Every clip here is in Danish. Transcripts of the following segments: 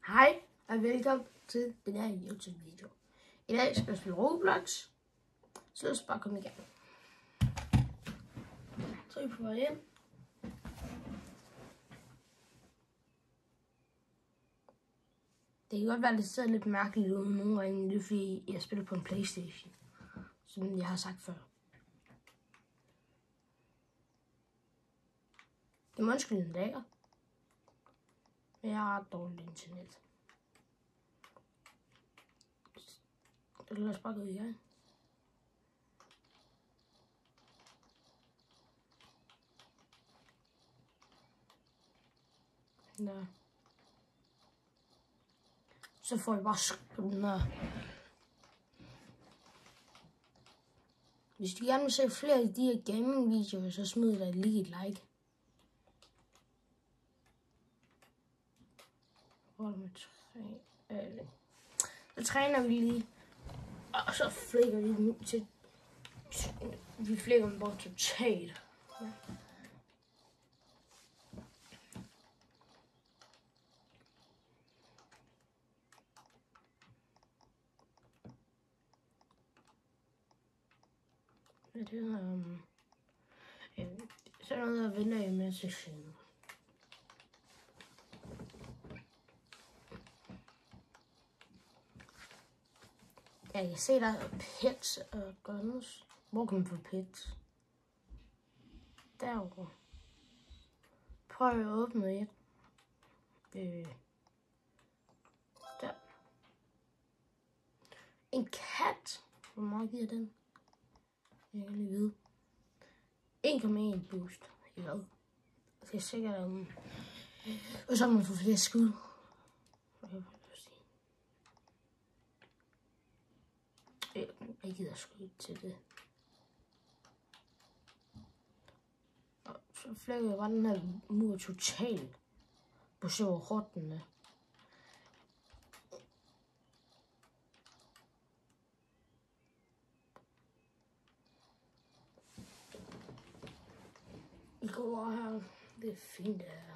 Hej og velkommen til den her YouTube-video. I dag skal jeg spille Roblox, så lad os bare komme i gang. Så er vi på vej ind. Det kan godt være, at det ser lidt mærkeligt ud nogle gange, det er fordi jeg spiller på en PlayStation, som jeg har sagt før. Det må undskylde en dag, men jeg har ret dårligt internet. Så lad os bare gå i gang. Der. Så får jeg bare på den her. Hvis du gerne vil se flere af de her gaming-videoer, så smid dig lige et like. Så træner vi lige. Og så flækker vi den til. Vi flækker den bare totalt. Ja. Det her, sådan noget venter jeg med til siden. Jeg kan se, der er pets og guns. Hvor kan man få pets? Derovre. Prøv at åbne et. Der. En kat. Hvor meget giver den? Jeg kan lige vide. 1,1 boost. I hvad? Det er sikkert og så kan man få flere skud. Jeg gider sgu ikke til det. Og så flækker jeg bare den her mur totalt. På så hårdt den er. I går her. Det er fint det her.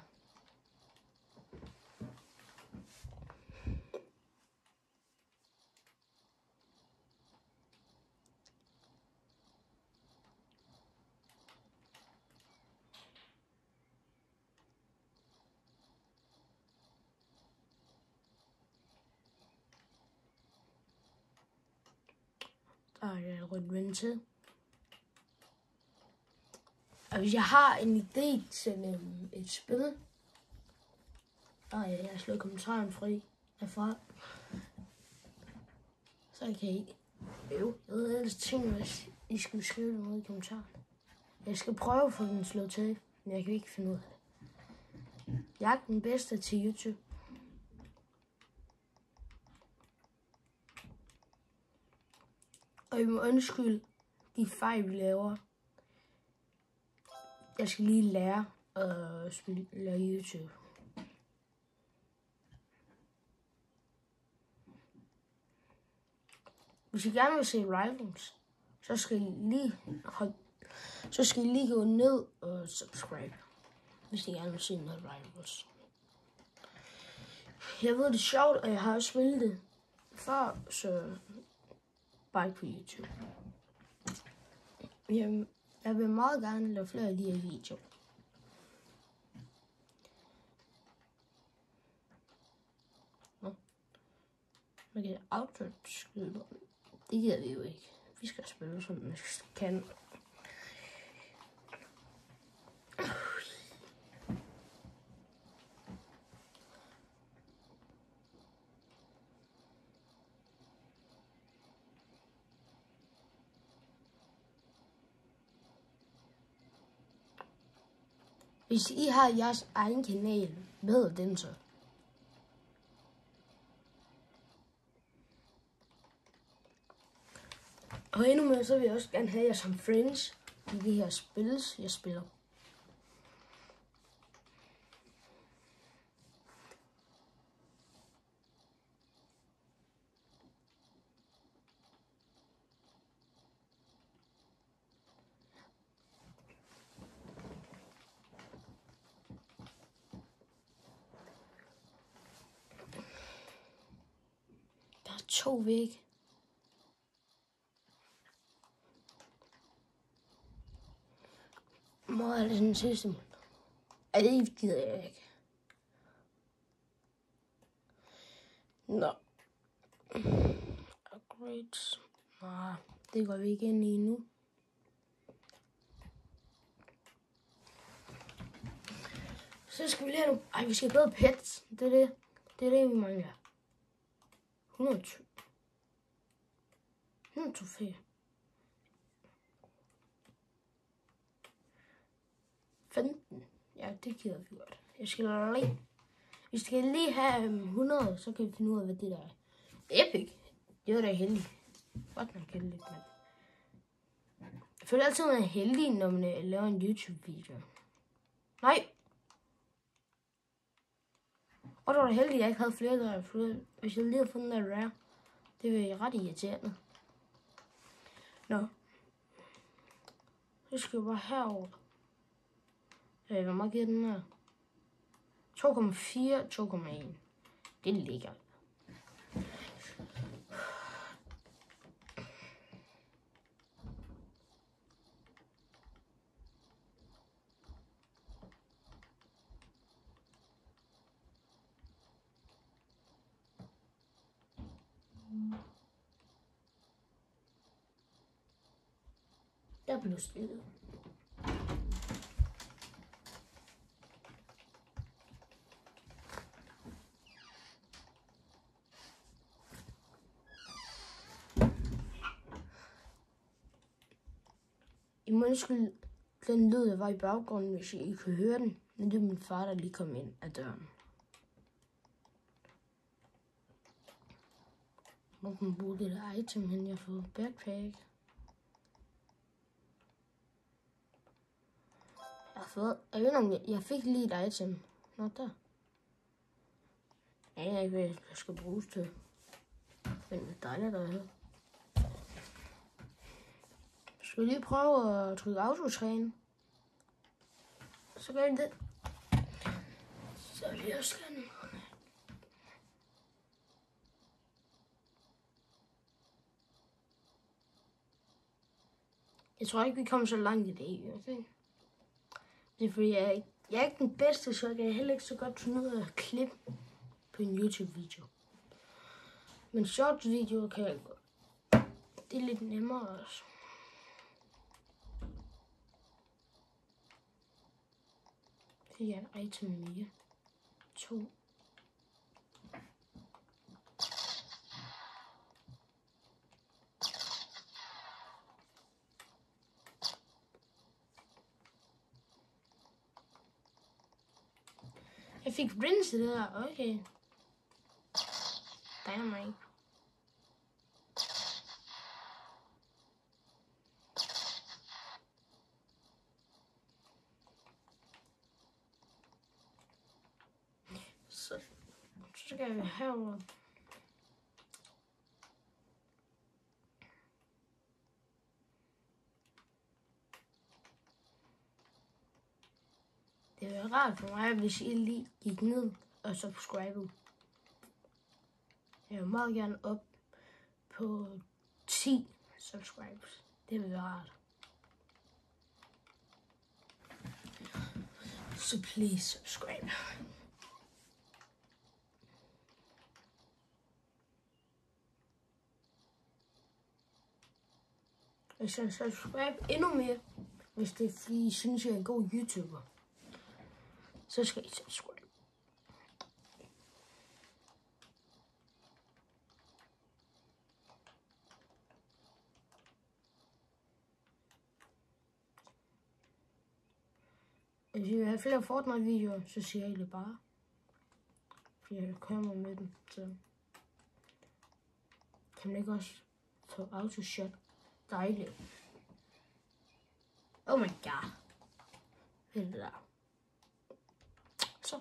Der er et rødt vind til. Og hvis jeg har en idé til et spil. Jeg har slået kommentaren fri herfra. Så kan I jeg ved ellers ting, hvis I skulle skrive det noget i kommentaren. Jeg skal prøve at få den slået til, men jeg kan ikke finde ud af det. Jeg er den bedste til YouTube. Og I må undskylde de fejl, vi laver. Jeg skal lige lære at spille YouTube. Hvis I gerne vil se Rivals, så skal I lige gå ned og subscribe. Hvis I gerne vil se noget Rivals. Jeg ved det er sjovt, og jeg har også spillet det før, så bare ikke på YouTube. Jeg vil meget gerne lave flere af de her videoer. Man kan autoskyde. Det gider vi jo ikke. Vi skal spille, som vi kan. Hvis I har jeres egen kanal, hvad er den så? Og endnu mere, så vil jeg også gerne have jer som friends i de her spil, jeg spiller. 2 væg. Hvor er det den sidste mål? Det gider jeg ikke. Nå. Upgrades. Nej, det går vi ikke ind i nu. Så skal vi lige have vi skal have bedre pets. Det er det, vi mangler. 120. 124. 15. Ja, det gider vi godt. Vi skal lige have 100, så kan vi finde ud af, hvad det der er. Epic. Det var da heldigt. Godt nok heldigt, men... Jeg føler altid, at man er heldig, når man laver en YouTube-video. Nej! Og det var da heldigt, at jeg ikke havde flere der. Hvis jeg lige havde fundet der rare, det ville jeg ret irriterende. Nå. Så skal jeg bare herover. Hvor meget giver den her? 2,4, 2,1. Det ligger. Der blev stille. I må undskylde den lyd, der var i baggrunden, hvis I ikke kunne høre den. Men det er min far, der lige kom ind ad døren. Hvor kan man bruge det der item hen, jeg har fået backpack. Jeg ved om jeg fik lige et item. Nå, der. Ja, jeg ved ikke, hvad jeg skal bruges til. Men det er dejligt at høre. Skal vi lige prøve at trykke autotræne? Så gør vi det. Så er det også sådan. Jeg tror ikke, vi kommer så langt i dag, okay? Det er fordi, jeg er ikke den bedste, så jeg kan heller ikke så godt finde ud af at klippe på en YouTube-video. Men shorts-videoer kan jeg godt. Det er lidt nemmere også. Fik jeg et item mere. 2. Jeg fik rinse det der, okay. Dynamite. Så skal vi herover. Det er rart for mig, hvis I lige gik ned og subscribede. Jeg vil meget gerne op på 10 subscribers. Det vil være rart. Så please subscribe. Hvis jeg subscribe endnu mere, hvis det er fordi I synes, jeg er en god YouTuber, så skal I subscribe. Hvis I vil have flere Fortnite-videoer, så siger I det bare. Fordi jeg kommer med dem, så kan man ikke også få autoshot. Dejligt. Oh my god. Hvad er det der? Så.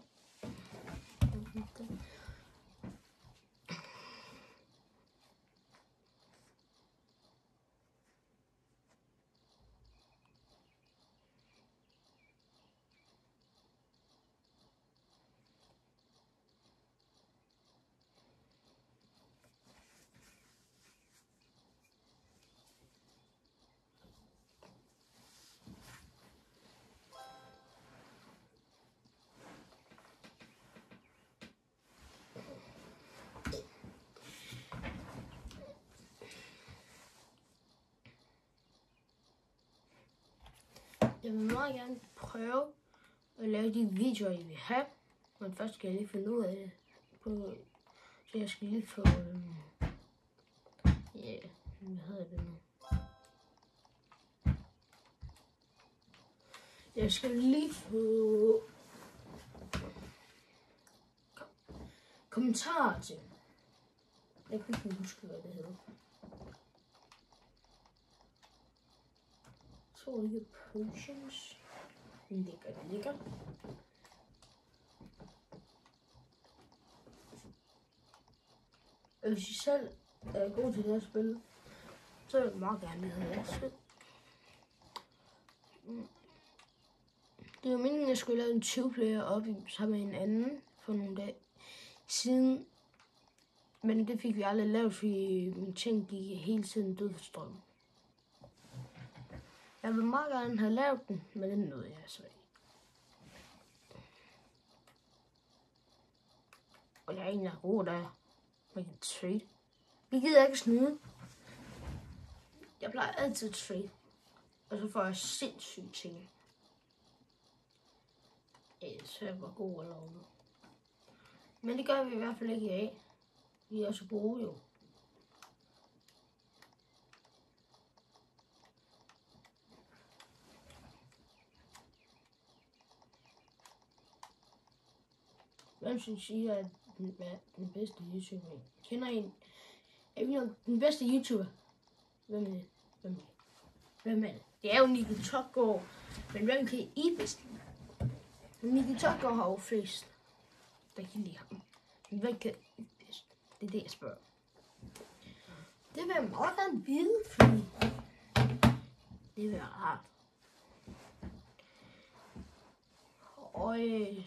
Jeg vil meget gerne prøve at lave de videoer, I vil have. Men først skal jeg lige finde ud af det. Så jeg skal lige få... hvad hedder det nu? Jeg skal lige få... kommentarer til. Jeg kan ikke huske, hvad det hedder. Så ikke potions. Ligger. Hvis I selv er god til det her spil, så vil jeg meget gerne lige have det. Det var meningen, at jeg skulle lave en 20-player op sammen med en anden for nogle dage siden. Men det fik vi aldrig lavet, fordi min ting gik hele tiden død for strøm. Jeg ville meget gerne have lavet den, men den nåede jeg altså ikke. Og jeg er egentlig god der. Man kan trade. Vi gider ikke snyde. Jeg plejer altid at trade. Og så får jeg sindssyge ting. Så jeg var god allerede. Men det gør vi i hvert fald ikke af. Vi er så gode jo. Hvem synes I er den bedste YouTuber? Kender I den bedste YouTuber? Hvem er det? Hvem er det? Det er jo Nicky Tokgaard. Men hvem kan I bedst lide? Nicky Tokgaard har jo flest, der kan lide ham. Men hvem kan I bedst? Det er det, jeg spørger. Det vil jeg meget gerne vide, fordi det vil være rart.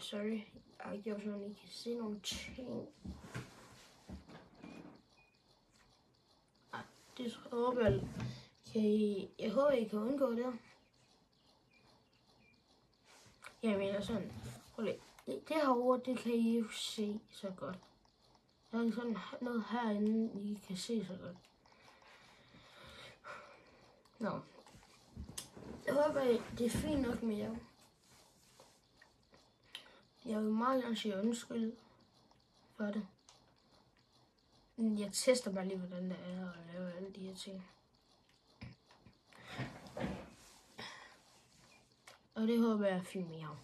Sorry. Jeg har gjort sådan, at I kan se nogle ting. Det håber jeg. Jeg håber, I kan undgå det. Jeg mener sådan. Det herovre, det kan I jo se så godt. Der er sådan noget herinde, I kan se så godt. Nå. Jeg håber, det er fint nok med jer. Jeg vil meget gerne sige undskyld for det. Jeg tester bare lige, hvordan det er at lave alle de her ting. Og det håber jeg er fint med jer.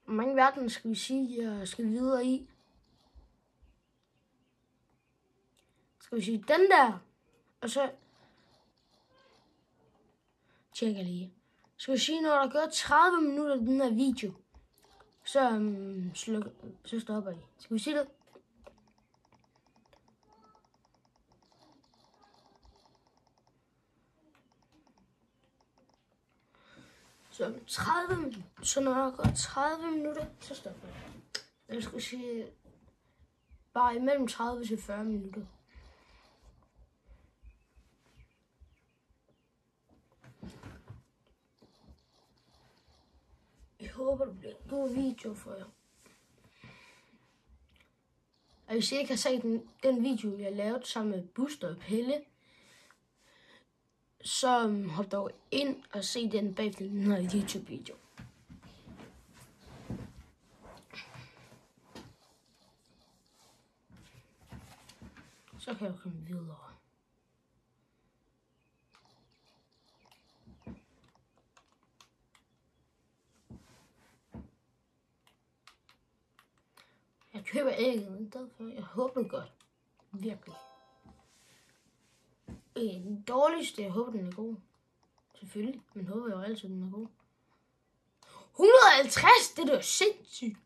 Hvor mange verden skal vi sige, jeg skal videre i? Skal vi sige den der? Og så tjekker lige. Skal vi sige, når der går 30 minutter af den her video, så stopper I. Skal vi sige det? Så når der går 30 minutter, så stopper jeg. Jeg skal sige bare imellem 30 til 40 minutter. Jeg håber, det bliver en god video for jer. Og hvis I ikke har set den video, jeg lavede sammen med Buster og Pelle, så hop dog ind og se den bag den her YouTube-video. Så kan jeg komme videre. Jeg køber ægget, men derfor jeg håber godt. Virkelig. Den dårligste, jeg håber, den er god. Selvfølgelig, men håber jeg jo altid, den er god. 150, det er da sindssygt.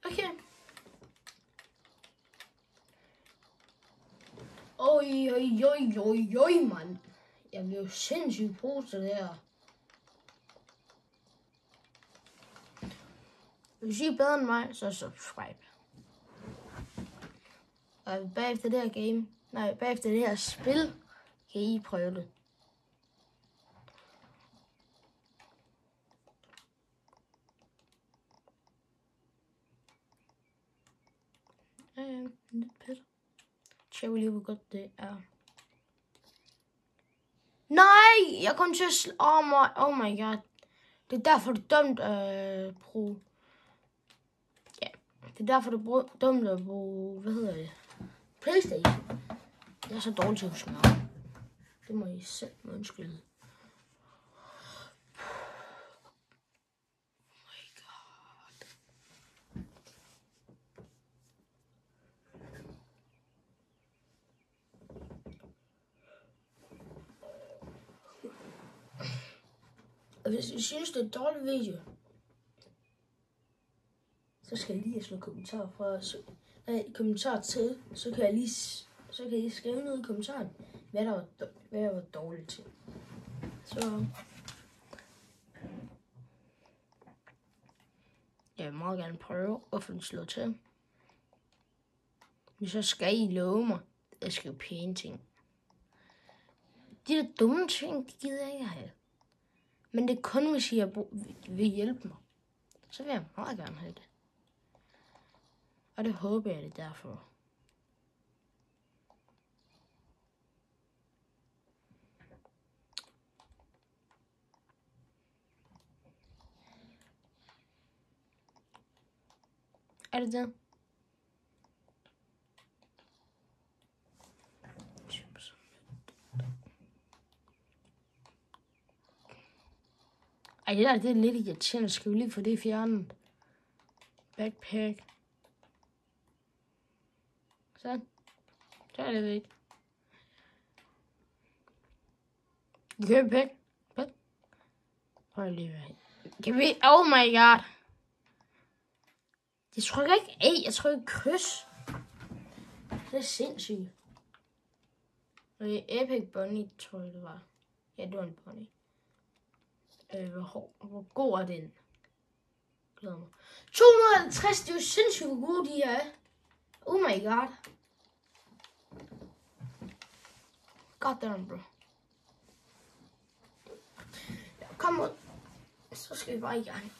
Okay. Oj, mand. Jeg bliver jo sindssygt brug til det her. Hvis I er bedre end mig, så subscribe. Og bagefter det her game, Nej, bagefter det her spil, kan I prøve det. Ja, lidt pæt. Tjek lige, hvor godt det er. Nej, jeg kom til at oh my god. Det er derfor, det er dumt at bruge. Ja, det er derfor, det er dumt at bruge, hvad hedder det? PlayStation. Jeg er så dårlig til at huske navn. Det må I selv undskylde. Og hvis I synes, det er en dårlig video, så skal jeg lige slå kommentarer til, så kan I skrive noget i kommentaren, hvad jeg var dårlig til. Så jeg vil meget gerne prøve at få den slået til. Men så skal I love mig, at jeg skal pæne ting. De der dumme ting, de gider jeg ikke have. Men det er kun, hvis I vil hjælpe mig. Så vil jeg meget gerne have det. Og det håber jeg, det er derfor. Er det det? Ej, det er lidt irriterende. Skal vi lige få det fjernet? Backpack. Så er det væk. Køb pæk. Prøv lige at kan vi? Oh my god. Jeg trykker ikke A, jeg trykker kryds. Det er sindssygt. Okay, Epic Bunny, tror jeg det var. Ja, det var en bunny. Hvor god er den? Glæder mig. 250, det er jo sindssygt, hvor gode de er. Oh my god. Goddamn, bro. Kom ud. Så skal vi bare i gang.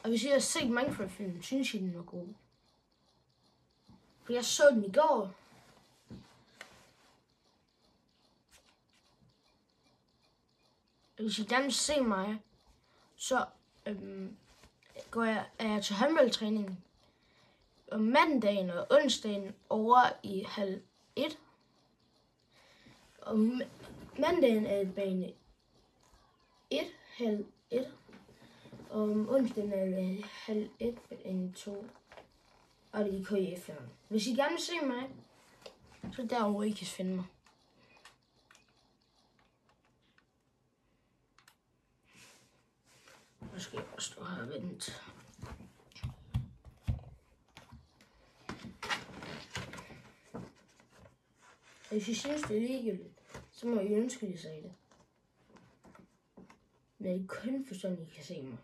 Og hvis I har set Minecraft-filmen, synes I, den var god. For jeg så den i går. Og hvis I gerne vil se mig, så er jeg til håndboldtræning om mandagen og onsdagen over i 12:30. Og mandagen er det bane 12:30. Og om onsdagen er det 12:30 2. Og det er KF. Hvis I gerne vil se mig, så derovre I kan finde mig. Nu skal jeg bare stå her og vente. Hvis I synes, det er ligegyldigt, så må I ønske, at I sagde det. Men det er kun for sådan, I kan se mig.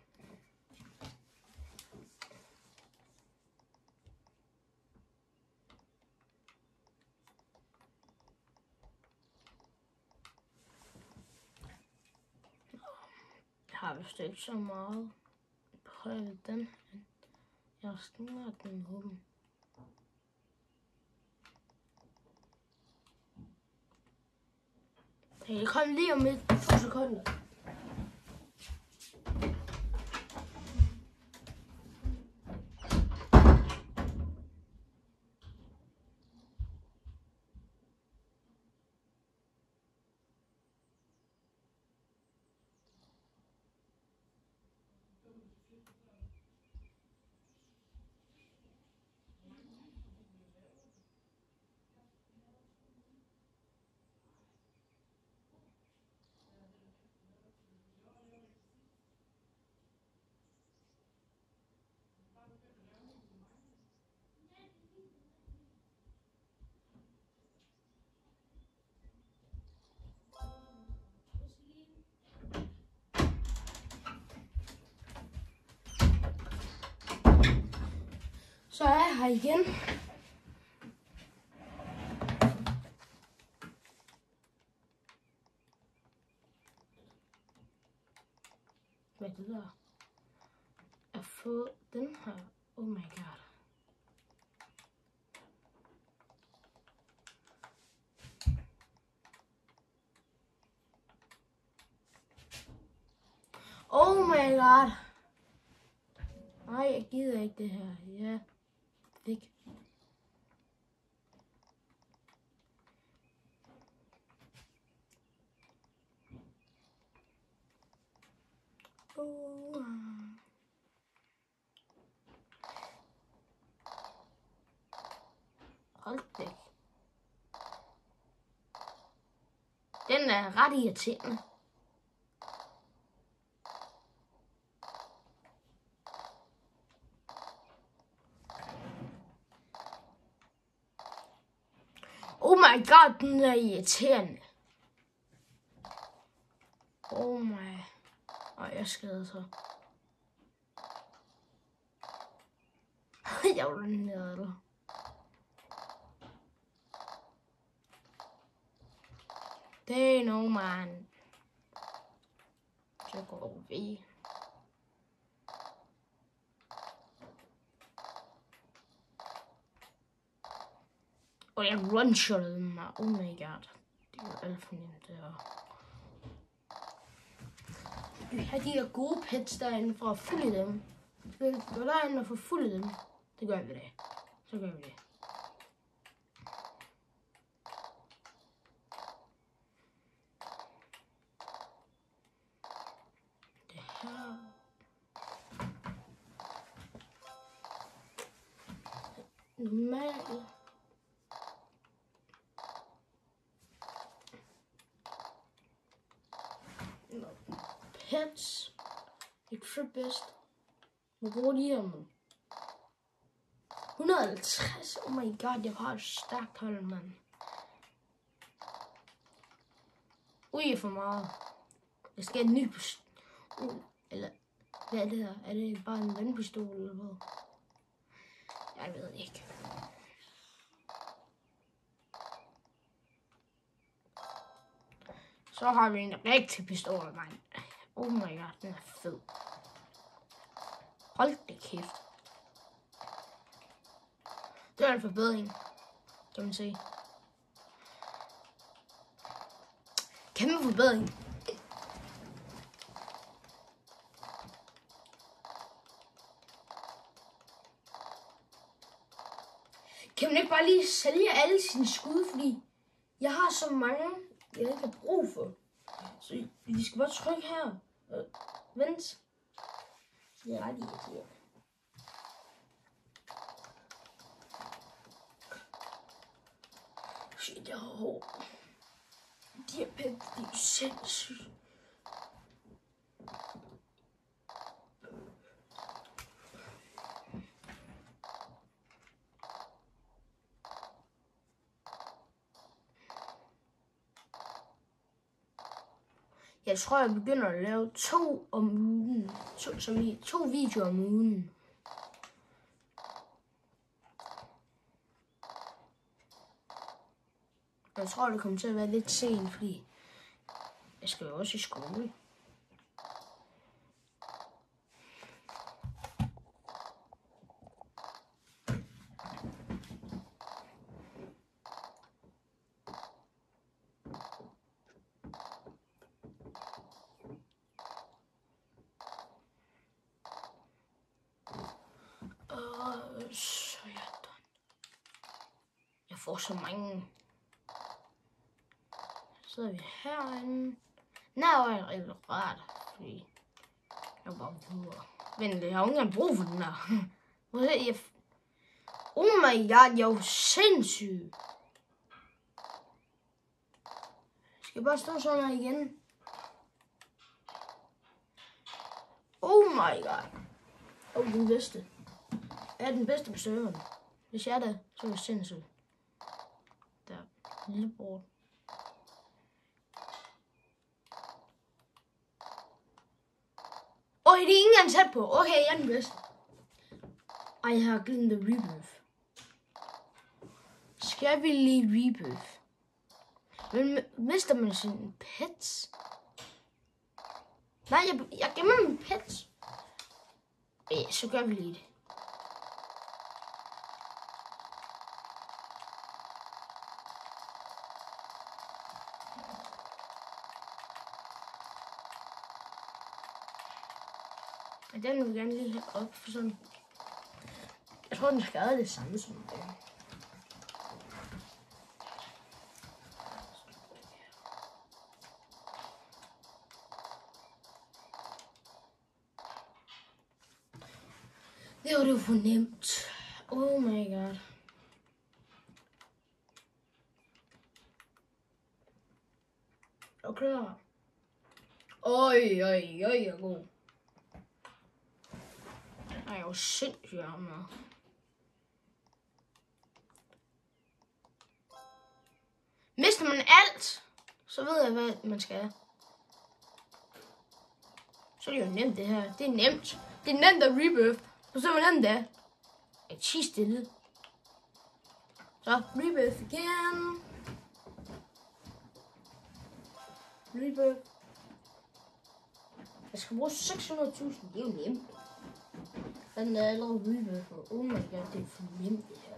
Jeg har vist ikke så meget prøvet den. Jeg har snart den åben. Jeg kom lige om 2 sekunder. Så er jeg her igen. det der. At få den her. Oh my god. Oh my god. Nej, jeg gider ikke det her. Ja, væk. Hold væk. Den er ret irriterende. Oh my god, den er irriterende. Oh my. Og jeg skader så. Jeg var nede. Det er no man. Så går vi. Og jeg one-shottede mig. Oh my god. Det er jo alt for nemt det her. Vi har de her gode pets derinde for at fulde dem. Vi skal gå derinde og få fulde dem. Det gør vi det. Så gør vi det. Det her. Normalt. Pets. Extra best. Hvor bruger de her med? 150. Oh my god, jeg har et stærkt hold, mand. Ui, for meget. Jeg skal have en ny pistol. Eller, hvad er det her? Er det bare en vandpistol, eller hvad? Jeg ved ikke. Så har vi en rigtig pistol, mand. Oh my god, den er fed. Hold det kæft. Det er en forbedring, kan man sige. Kæmpe forbedring. Kan man ikke bare lige sælge alle sine skud, fordi jeg har så mange, jeg ikke har brug for. Så vi skal bare trykke her. Vent. Det er ret irriterende. Shit, jeg har hår. De her pæt, de er sindssygt. Jeg tror, jeg begynder at lave 2 om ugen. 2 videoer om ugen. Jeg tror, det kommer til at være lidt sent, fordi jeg skal jo også i skole. Jeg får så mange. Så er vi herinde. Nej, jeg er rigtig rart, fordi jeg er bare videre. Vent, jeg har ikke engang brug for den der. Oh my god, jeg er jo sindssyg. Skal jeg bare stå sådan her igen? Oh my god. Den bedste. Jeg er den bedste på serveren. Hvis jeg er det, så er jeg sindssyg. Der, lillebror. Det er ikke engang tæt på. Okay, jeg er den bedste. Ej, jeg har glemt the rebirth. Skal vi lige rebirth? Men mister man sine pets? Nej, jeg gemmer min pets. Ja, så gør vi lige det. Og den vil vi gerne lige have op for sådan. Jeg tror, den skal gøre det samme som den. Det var det jo for nemt. Oh my god. Er du klar? Oj, jeg er god. Ej, jeg er jo sindssygt med. Mister man alt, så ved jeg, hvad man skal. Så er det jo nemt det her. Det er nemt. Det er nemt at rebirth. Og så hvordan det er. Jeg er stille. Så rebirth igen. Rebirth. Jeg skal bruge 600.000. Det er jo nemt. Den er allerede rebirth. Oh my god, det er for nemt det her.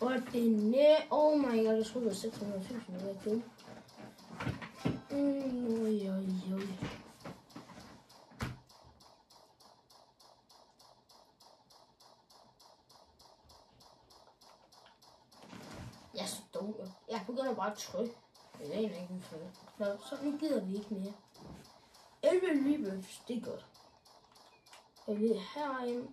Og det er nemt. Oh my god, jeg skulle være 600.000. Det er dumt. Oj. Jeg er så dum. Jeg begynder bare at trykke. Det er ikke for det. Nå, så nu gider vi ikke mere. 11 rebirths, det er godt. Og vi er herinde.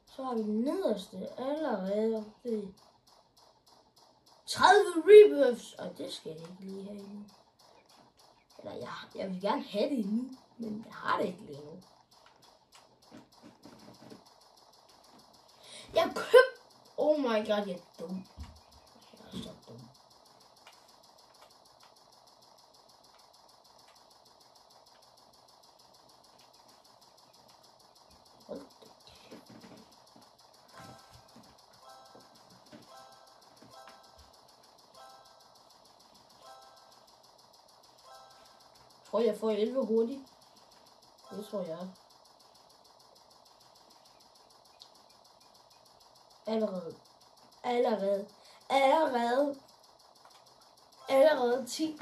Så har vi den nederste allerede. Det er 30 rebirths. Og det skal jeg ikke lige have endnu. Eller jeg vil gerne have det endnu. Men jeg har det ikke lige nu. Jeg købte. Oh my god, jeg er dum. Jeg er så dum. Hold da. Tror jeg får 11 hurtigt. Det tror jeg. Allerede 10.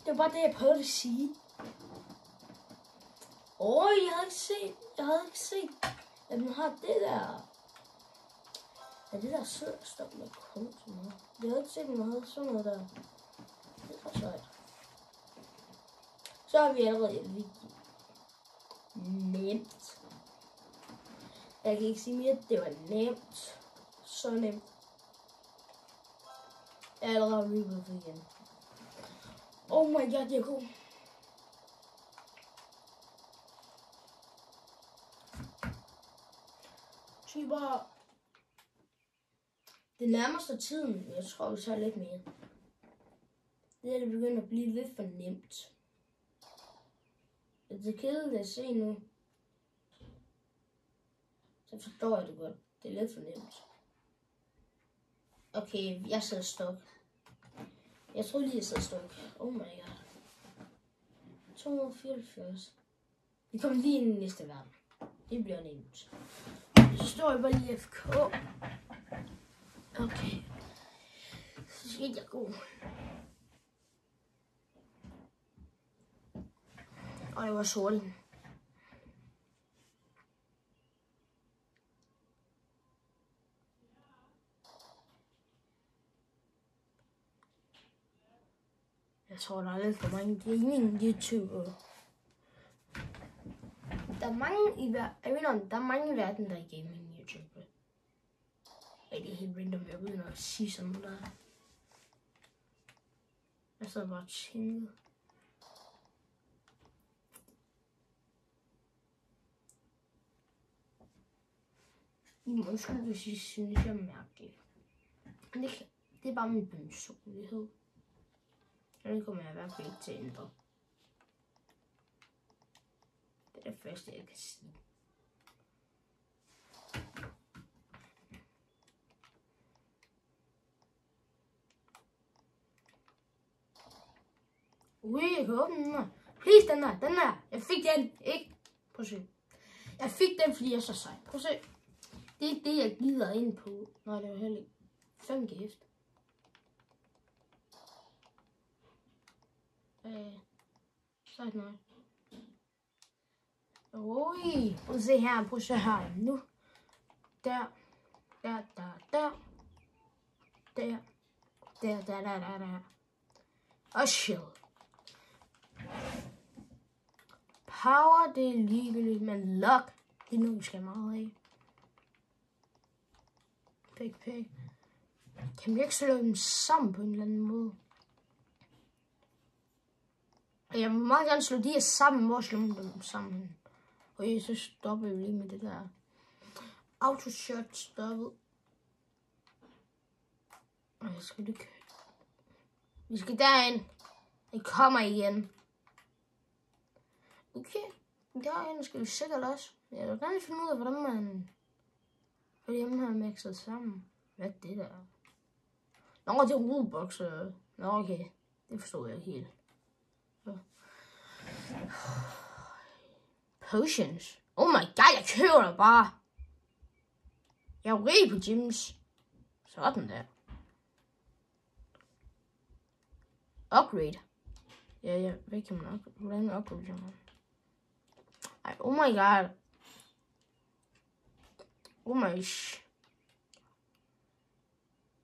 Det var bare det, jeg prøvede at sige. Jeg havde ikke set, at den har det der. Ja, det der sidder og stopper med at komme så meget. Jeg havde ikke set, at den havde sådan noget der. Det er ret sejt. Så har vi allerede et vigtigt. Nemt. Jeg kan ikke sige mere, at det var nemt. Så nemt. Jeg er allerede rebirth igen. Oh my god, det er god. Så bare. Det nærmer sig tiden. Jeg tror, vi tager lidt mere. Det begynder at blive lidt for nemt. Det er kedeligt at se nu. Så forstår jeg det godt. Det er lidt for nemt. Okay, jeg sidder stok. Jeg tror lige, jeg sidder stok. Oh my god. 244. Vi kommer lige ind i næste verden. Det bliver nemt. Så står jeg bare lige FK. Okay. Så skal jeg gå. Og det var solen. Jeg tror, der er lidt for mange gaming-YouTubere. Der er mange i verden, der er gaming-YouTubere. Ej, det er helt random, jeg begynder at sige sådan noget der. Jeg sidder bare og tænker. Undskyld, hvis I synes, jeg er mærkelig. Men det er bare min personlighed. Og det kommer jeg i hvert fald ikke til at ændre. Det er det første, jeg kan sige. Jeg kan åbne den her. Please, den her. Jeg fik den, ikke? Prøv at se. Jeg fik den, fordi jeg er så sej. Prøv at se. Det er ikke det, jeg glider ind på. Nej, det var heller ikke. 5 gift. Sejt nok. Ui, prøv at se her. Prøv at se her. Nu. Der. Og shield. Power, det er ligegyldigt, men luck, det er nu, vi skal meget af. Pik. Kan vi ikke slå dem sammen på en eller anden måde? Og jeg vil meget gerne slå de her sammen, hvor slå dem sammen. Og så stopper vi lige med det der. Autoshot stoppet. Og jeg skal ikke. Vi skal derind. Jeg kommer igen. Okay. Derinde skal vi sikkert også. Jeg vil gerne finde ud af, hvordan man. Fordi dem har mixet sammen. Hvad er det der? Nå, det er Roblox. Nå, okay. Det forstod jeg ikke helt. Så. Potions. Oh my god, jeg køber det bare. Jeg er rig på gyms. Sådan der. Upgrade. Ja. Hvad kan man upgrade? Hvordan upgrade man? Ej, oh my god. Oh my sh.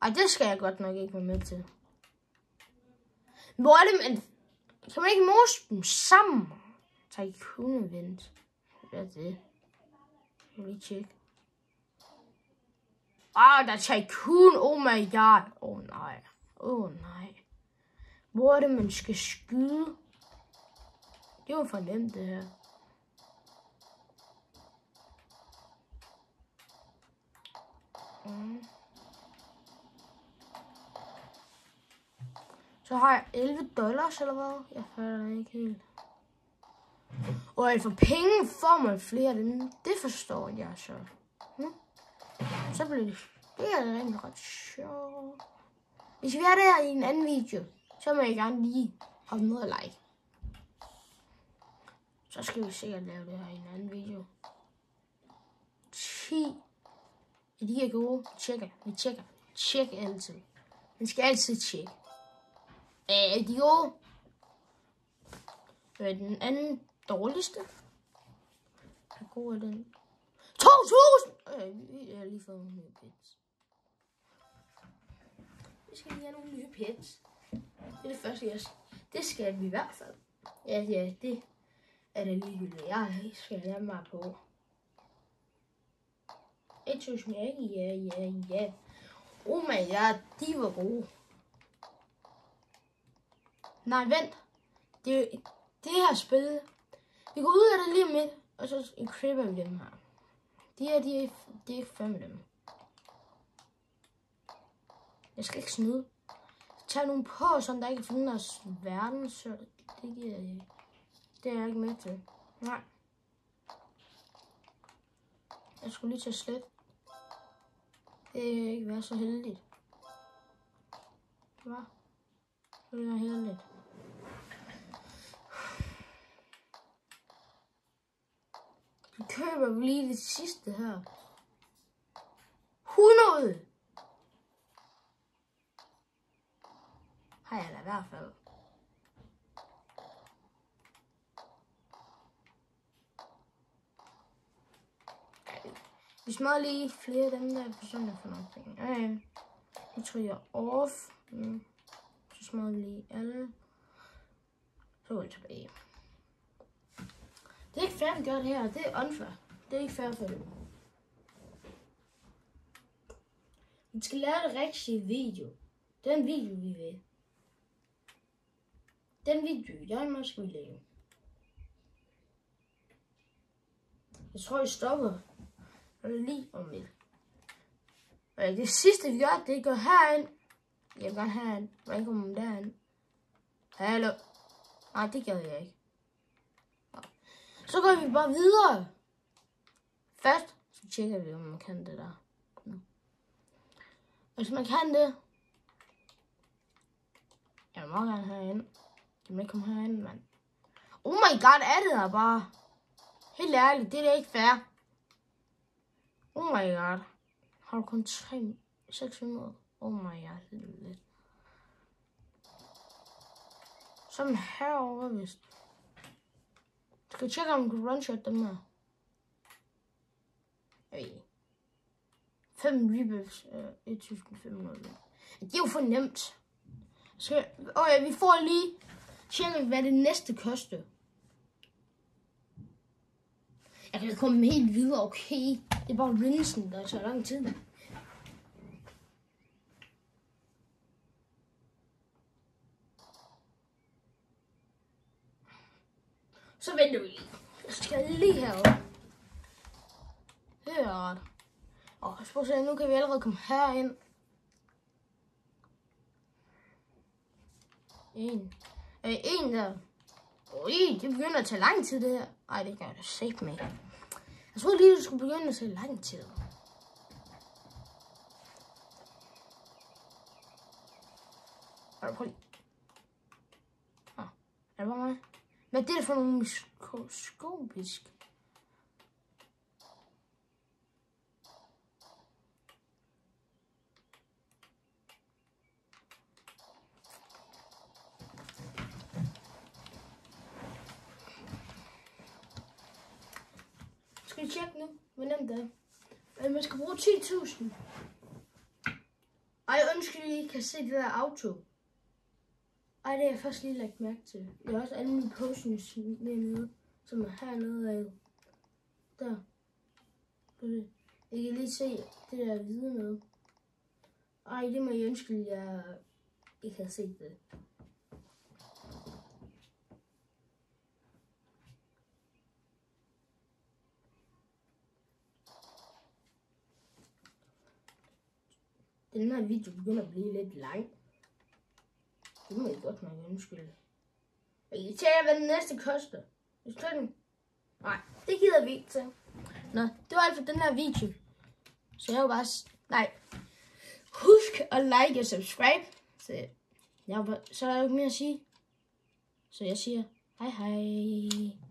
Ej, det skal jeg godt nok ikke være med til. Hvor er det, men kan man ikke mose dem sammen? Tycoon event. Hvad er det? Jeg vil lige tjekke. Der er Tycoon. Oh my god. Oh nej. Hvor er det, man skal skyde? Det var for nemt, det her. Så har jeg $11, eller hvad? Jeg fatter ikke helt. Og for penge får man flere af dem. Det forstår jeg så. Så bliver det er rigtig ret sjovt. Hvis vi er der i en anden video, så må jeg gerne lige hoppe ned og like. Så skal vi sikkert lave det her i en anden video. 10. Er de her gode? Vi tjekker. Tjek altid. Man skal altid tjekke. Er de gode? Hvad er den anden dårligste? Hvor god er den? 2000! Jeg har lige fået nogle nye pets. Vi skal lige have nogle nye pets. Det er det første, det skal vi i hvert fald. Ja, det er det ligegyldigt. Jeg skal lade mig på. 1000, ja. Oh my god, de var gode. Nej, vent. Det her spil. Vi går ud af det lige om lidt, og så equipper vi dem her. De er ikke 5 af dem. Jeg skal ikke snyde. Tag nogle på, så der ikke finder os verden, så det giver jeg ikke. Det er jeg ikke med til. Nej. Jeg skulle lige tage slet. Det er ikke være så heldigt. Hvad? Det er heldigt. Vi køber lige det sidste her. 100! Har jeg da i hvert fald. Vi smadrer lige flere af dem der for sådan der for nogle ting. Jeg tror jeg off. Så smadrer vi lige alle. Så går vi tilbage. Det er ikke fair, at gøre det her. Det er unfair. Det er ikke fair for dem. Vi skal lave det rigtige video. Den video, vi vil. Den video, jeg måske vil lave. Jeg tror, I stopper lige om lidt. Og det sidste, vi gør, det går herind. Jeg vil gerne herind. Hvordan kommer man derind? Hallo? Nej, det gør jeg ikke. Så går vi bare videre. Først, så tjekker vi, om man kan det der. Hvis man kan det. Jeg vil meget gerne herinde. Jeg vil ikke komme herinde, mand. Oh my god, er det der bare? Helt ærligt, det er da ikke fair. Oh my god. Har du kun 600? Oh my god, det er lidt. Sådan herovre, vist. Skal jeg tjekke, om du kan one-shot dem her? Hey. 5 rebuffs, 1500. Det er jo for nemt. Okay, vi får lige tjekke, hvad det næste koster. Jeg kan komme helt videre, okay. Det er bare rinsen, der tager lang tid. Så venter vi lige. Jeg skal lige herover. Det er ret. Og prøv at se, nu kan vi allerede komme herind. En der. Det begynder at tage lang tid, det her. Ej, det gør det sæt med. Jeg troede lige, det skulle begynde at tage lang tid. Prøv lige. Er det bare mig? Hvad er det for nogle mikroskopisk? Skal vi tjekke nu, hvor nemt det er? Man skal bruge 10.000. Ej, undskyld, I kan se det der auto. Ej, det har jeg først lige lagt mærke til. Jeg har også alle mine potions dernede, som er hernede af. Der. Jeg kan lige se det der hvide noget. Ej, det må jeg undskylde, jeg ikke har set det. Den her video begynder at blive lidt lang. Det må jeg godt nok undskylde. Jeg kan tjekke, hvad den næste koster. Nej, det gider vi ikke til. Nå, det var alt for den her video. Så jeg vil bare... Husk at like og subscribe. Så er der jo ikke mere at sige. Så jeg siger hej hej.